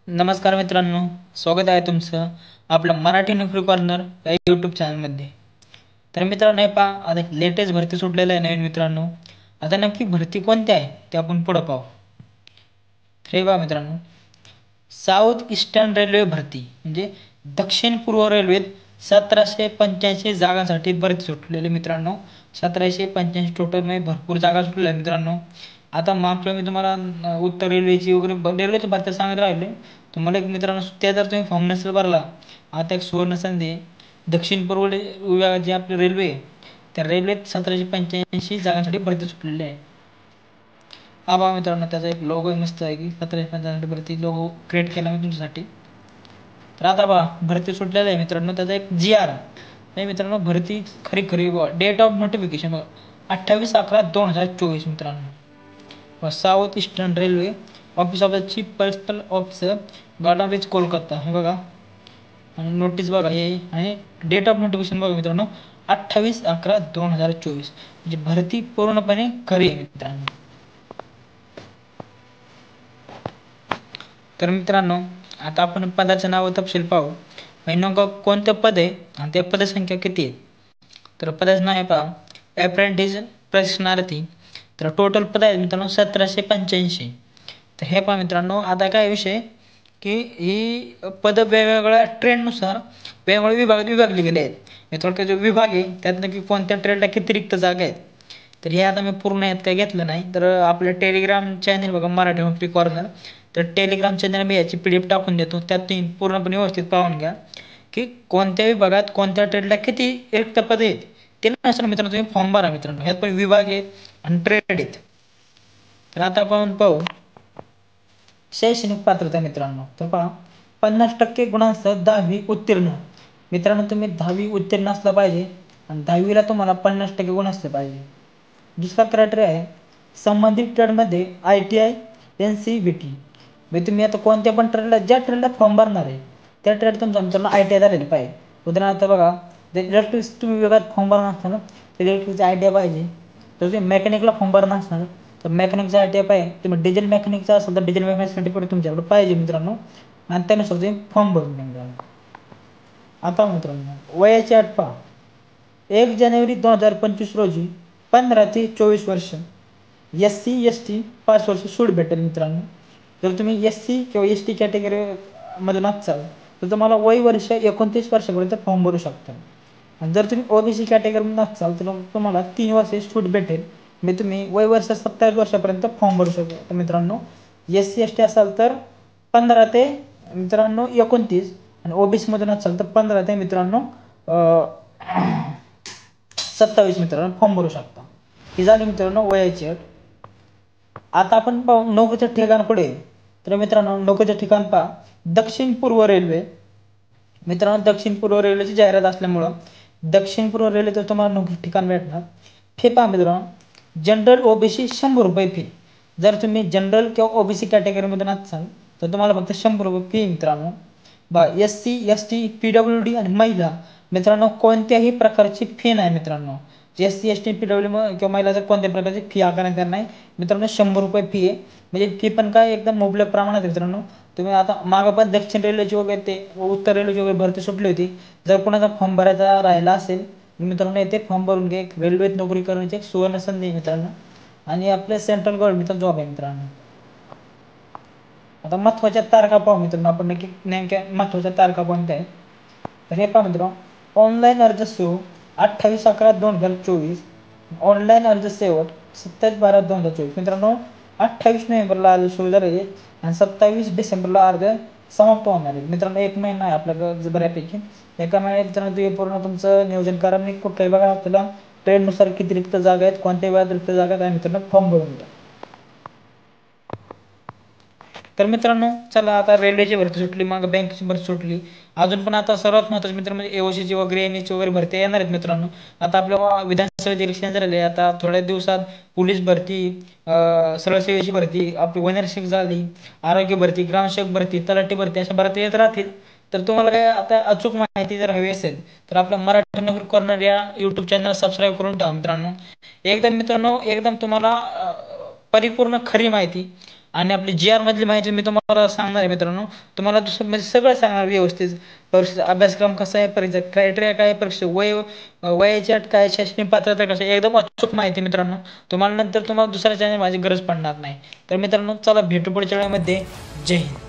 नमस्कार मित्रांनो, स्वागत आहे तुमचं आपलं मराठी नोकरी कॉर्नर या यूट्यूब चॅनलमध्ये. तर मित्रांनो, हे पहा, आता लेटेस्ट भरती सुटलेलं आहे नवीन मित्रांनो. आता नक्की भरती कोणती आहे ते आपण पुढं पाहू. तर हे पहा मित्रांनो, साऊथ ईस्टर्न रेल्वे भरती म्हणजे दक्षिण पूर्व रेल्वेत 1785 जागांसाठी भरती सुटलेली मित्रांनो. 1785 टोटल म्हणजे भरपूर जागा सुटलेल्या मित्रांनो. आता मागच्या मी तुम्हाला उत्तर रेल्वेची वगैरे रेल्वेची भरती सांगत राहिले. तुम्हाला एक मित्रांनो, त्या जर तुम्ही फॉर्म नसेल भरला, आता एक सुवर्ण संधी आहे. दक्षिण पूर्व विभागाची आपली रेल्वे आहे, त्या रेल्वेत 1785 जागांसाठी भरती सुटलेली आहे. हा बघा मित्रांनो, त्याचा एक लोगो मस्त आहे की 1785 भरती लोगो क्रिएट केला मी तुमच्यासाठी. तर आता बघा, भरती सुटलेला आहे मित्रांनो, त्याचा एक GR नाही मित्रांनो. भरती खरी खरी बघा, डेट ऑफ नोटिफिकेशन बघा 28/11/2024 मित्रांनो. South eastern railway, office of the chief personnel officer, garden rich, Kolkata. हे बघा, आणि नोटीस बघा हे, आणि डेट ऑफ नोटिफिकेशन बघा मित्रांनो 28/11/2024. म्हणजे भरती पूर्णपणे खरी आहे मित्रांनो. तर मित्रांनो, आता आपण पदाचं नाव तपशील पाहू. नेमकं कोणतं पद आहे आणि त्या पदसंख्या किती आहे. तर पदाचं नाव आहे पहा, अप्रेंटिस प्रशिक्षणार्थी. तर टोटल पद आहे मित्रांनो 1785. तर हे पहा मित्रांनो, आता काय विषय की ही पदं वेगवेगळ्या ट्रेंडनुसार वेगवेगळ्या विभागात विभागली गेली आहेत. थोडक्यात जो विभाग आहे त्यात नक्की कोणत्या ट्रेडला किती रिक्त जागा आहेत. तर हे आता मी पूर्ण यात काही घेतलं नाही. तर आपलं टेलिग्राम चॅनल बघा, मराठी नोकरी कॉर्नर. तर टेलिग्राम चॅनल मी याची PDF टाकून देतो, त्यात तुम्ही पूर्णपणे व्यवस्थित पाहून घ्या की कोणत्या विभागात कोणत्या ट्रेडला किती रिक्त पदे आहेत. ते नसणार मित्रांनो, तुम्ही फॉर्म भरा मित्रांनो. ह्यात पण विभाग आहेत आणि ट्रेड आहेत. तर आता आपण पाहू शैक्षणिक पात्रता मित्रांनो. तर पहा, 50% गुणांसह 10वी उत्तीर्ण. मित्रांनो, तुम्ही 10वी उत्तीर्ण असला पाहिजे आणि 10वीला तुम्हाला 50% गुण असले पाहिजे. दुसरा क्रायटेरिया आहे, संबंधित ट्रेडमध्ये ITI NCVT. म्हणजे तुम्ही आता कोणत्या पण ट्रेडला, ज्या ट्रेडला फॉर्म भरणार आहे त्या ट्रेड तुमचा मित्रांनो ITI झालेली पाहिजे. उदाहरणार्थ बघा, जर इलेक्ट्रिक्स तुम्ही विभागात फॉर्म भरणार असताना तर इलेक्ट्रिकचा ITI पाहिजे. तर तुम्ही मेकॅनिकला फॉर्म भरणार असणार तर मेकॅनिकचा ITI पाहिजे. तुम्ही डिझेल मेकॅनिकचा असेल तर डिझेल मेकॅनिक सर्टिफिकेट तुमच्याकडे पाहिजे मित्रांनो, आणि त्यानुसार तुम्ही फॉर्म भरून द्या मित्रांनो. आता मित्रांनो, वयाची अट पहा. 1 जानेवारी 2025 रोजी 15 ते 24 वर्ष. SC ST 5 वर्ष सूट भेटेल मित्रांनो. जर तुम्ही SC किंवा ST कॅटेगरी मधून असाल तर तुम्हाला वय वर्ष 29 वर्षापर्यंत फॉर्म भरू शकता. आणि जर तुम्ही OBC कॅटेगरीमधून असाल तर तुम्हाला 3 वर्षे सूट भेटेल. म्हणजे तुम्ही वय वर्ष 27 वर्षापर्यंत फॉर्म भरू शकता मित्रांनो. SC ST असाल तर 15 ते मित्रांनो 29, आणि OBC मधून असाल तर 15 ते मित्रांनो 27 मित्रांनो फॉर्म भरू शकता. ही झाली मित्रांनो वयाची अट. आता आपण पाहू नोकरीचं ठिकाण कुठे. तर मित्रांनो, नोकरीचं ठिकाण पहा, दक्षिण पूर्व रेल्वे. मित्रांनो, दक्षिण पूर्व रेल्वेची जाहिरात असल्यामुळं दक्षिण पूर्व रेल्वेचं तुम्हाला नोकरी ठिकाण भेटणार. फी पहा मित्रांनो, जनरल OBC 100 रुपये फी. जर तुम्ही जनरल किंवा OBC कॅटेगरीमधून असाल तर तुम्हाला फक्त 100 रुपये फी मित्रांनो. SC ST PWD आणि महिला मित्रांनो कोणत्याही प्रकारची फी नाही मित्रांनो. SC ST PWD किंवा महिला जर कोणत्याही प्रकारची फी आकारण्यात नाही मित्रांनो. 100 रुपये फी आहे. म्हणजे फी पण काय एकदम मुबलक प्रमाणात मित्रांनो. तुम्ही आता मागं पण दक्षिण रेल्वेची वगैरे ते उत्तर रेल्वेची वगैरे भरती सुटली होती. जर कोणाचा फॉर्म भरायचा राहिला असेल मित्रांनो, येथे फॉर्म भरून घे. रेल्वेत नोकरी करण्याची एक सुवर्ण संधी आहे मित्रांनो, आणि आपल्या सेंट्रल गव्हर्नमेंटचा जॉब आहे मित्रांनो. आता महत्त्वाच्या तारखा पाहू मित्रांनो, आपण नक्की नेमक्या महत्त्वाच्या तारखा कोणत्या आहेत. तर हे पहा मित्रांनो, ऑनलाईन अर्ज सुरू 28/11/2024. ऑनलाईन अर्ज शेवट 27/12/2024 मित्रांनो. 28 नोव्हेंबरला अर्ज सुरू झाले आणि 27 डिसेंबरला अर्ज समाप्त होणार आहे मित्रांनो. 1 महिना आहे आपल्याकडं बऱ्यापैकी. एका महिन्यात मित्रांनो तुम्ही पूर्ण तुमचं नियोजन करा. मी कुठल्याही बघा आपल्याला ट्रेडनुसार किती रिक्त जागा आहेत, कोणत्या वेळात रिक्त जागा आहेत मित्रांनो फॉर्म भरून द्या. तर मित्रांनो, चला आता रेल्वेची भरती सुटली, मग बँकेची भरती सुटली. अजून पण आता सर्वात महत्त्वाचे मित्र म्हणजे AOCची वगैरे NEची वगैरे भरती येणार आहेत मित्रांनो. आता आपल्या विधानसभेचे इलेक्शन झालेले आहे. आता थोड्या दिवसात पोलीस भरती, सरळ सेवेची भरती, आपली वनरक्षक झाली, आरोग्य भरती, ग्रामसेवक भरती, तलाठी भरती, अशा भरती येत राहतील. तर तुम्हाला काय आता अचूक माहिती जर हवी असेल तर आपल्या मराठी नोकरी कॉर्नर या यूट्यूब चॅनल सबस्क्राईब करून ठेवा मित्रांनो. एकदम मित्रांनो, एकदम तुम्हाला परिपूर्ण खरी माहिती आणि आपली जी आर मधली माहिती मी तुम्हाला सांगणार आहे मित्रांनो. तुम्हाला दुसरं म्हणजे सगळं सांगणार व्यवस्थित. परीक्षेचा अभ्यासक्रम कसा आहे, परीक्षेचा क्रायटेरिया काय, परीक्षेचे वयाची अट काय, शैक्षणिक पात्रता कशी आहे, एकदम अचूक माहिती मित्रांनो. तुम्हाला नंतर तुम्हाला दुसऱ्या चॅनल माझी गरज पडणार नाही. तर मित्रांनो चला भेटू पुढच्या वेळेमध्ये. जय हिंद.